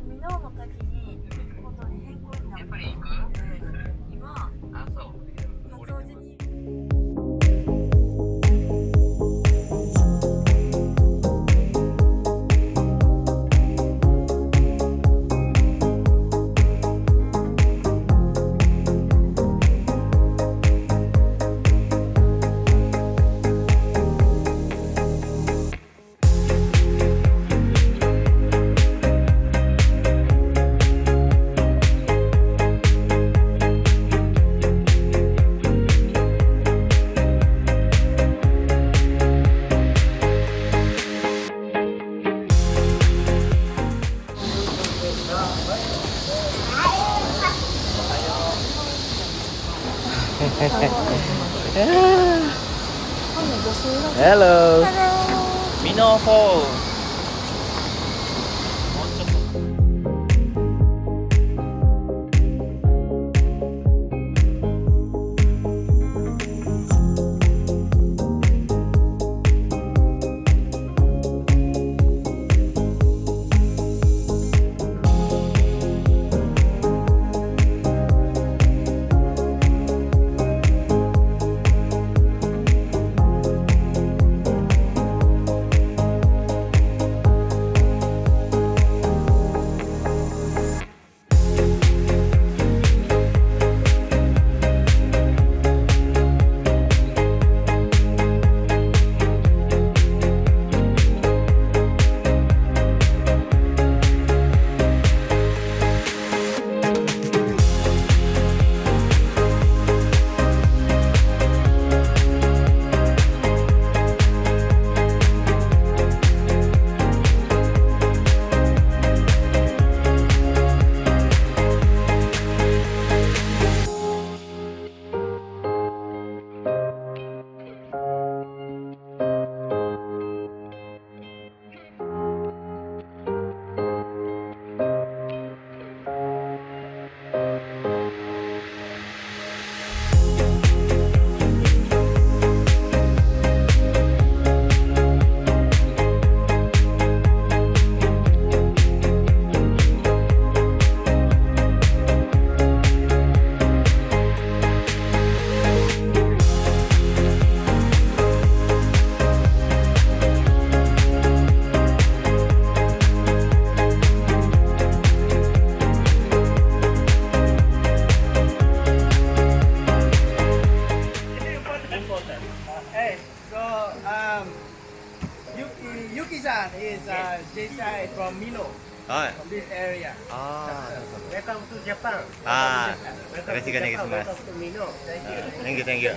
ミノーの滝に行くことに変更になったので、今、勝尾寺に。Hello. Minoh Falls. Yuki-san is JCI from Minoh, はい。 from this area. あ Welcome to Japan. あ。あ Welcome あ。よろしくお願いし to ま Japan. す。 Welcome to Minoh. Thank you. Thank you, thank you.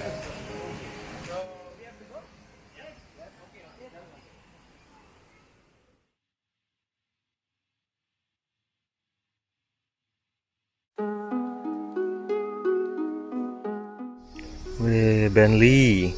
Wih, Bentley.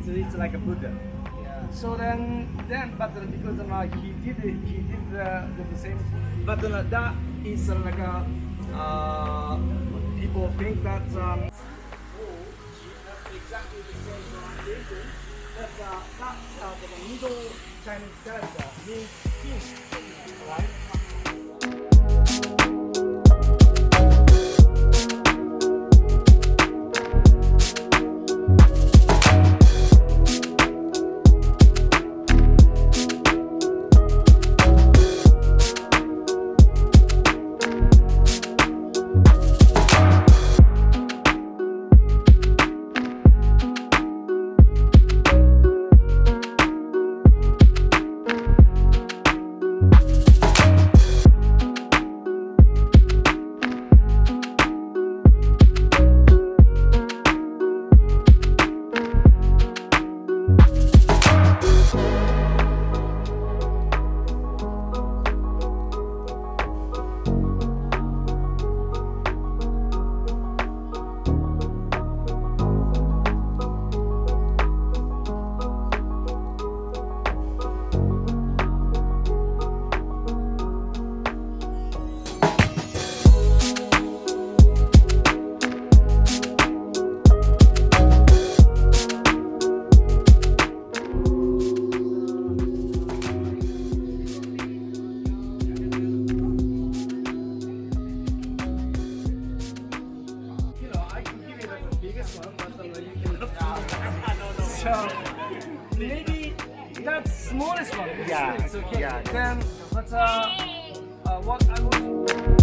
So it's like a Buddha. So then, but because he did the same. But that is like a people think that exactly the same reason. But that's the middle Chinese character means king, right? That's smallest one. Yeah, It's okay. yeah. Then, but what I would